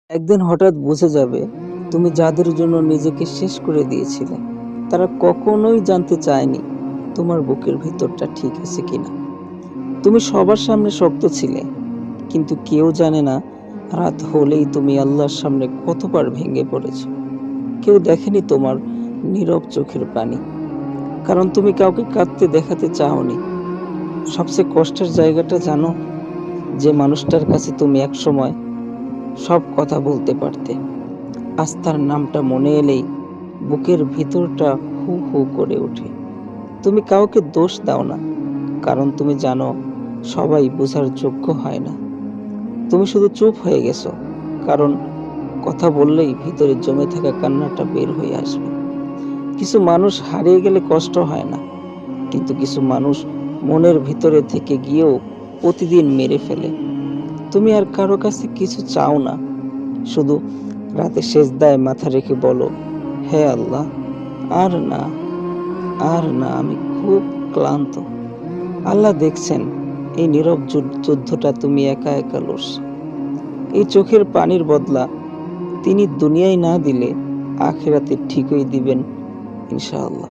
একদিন হঠাৎ বুঝে যাবে তুমি যাদের জন্য নিজেকে শেষ করে দিয়েছিলে তারা কখনোই জানতে চায়নি তোমার বুকের ভিতরটা ঠিক আছে কিনা। তুমি সবার সামনে শক্ত ছিলে, কিন্তু কেউ জানে না রাত হলেই তুমি আল্লাহর সামনে কতবার ভেঙে পড়েছো। কেউ দেখেনি তোমার নীরব চোখের পানি, কারণ তুমি কাউকে কাঁদতে দেখাতে চাওনি। সবচেয়ে কষ্টের জায়গাটা জানো, যে মানুষটার কাছে তুমি একসময় সব কথা বলতে পারতে, আজ তার নামটা মনে এলেই বুকের ভিতরটা হু হু করে ওঠে। তুমি কাউকে দোষ দাও না, কারণ তুমি জানো সবাই বোঝার যোগ্য হয় না। তুমি শুধু চুপ হয়ে গেছো, কারণ কথা বললেই ভিতরে জমে থাকা কান্নাটা বের হয়ে আসবে। কিছু মানুষ হারিয়ে গেলে কষ্ট হয় না, কিন্তু কিছু মানুষ মনের ভিতরে থেকে গিয়েও প্রতিদিন মেরে ফেলে। তুমি আর কারো কাছে কিছু চাও না, শুধু রাতে সেজদায় মাথা রেখে বলো, হে আল্লাহ, আর না, আর না, আমি খুব ক্লান্ত। আল্লাহ দেখছেন এই নীরব যুদ্ধটা তুমি একা একা লড়ছো। এই চোখের পানির বদলা তিনি দুনিয়ায় না দিলে আখিরাতে ঠিকই দিবেন, ইনশাআল্লাহ।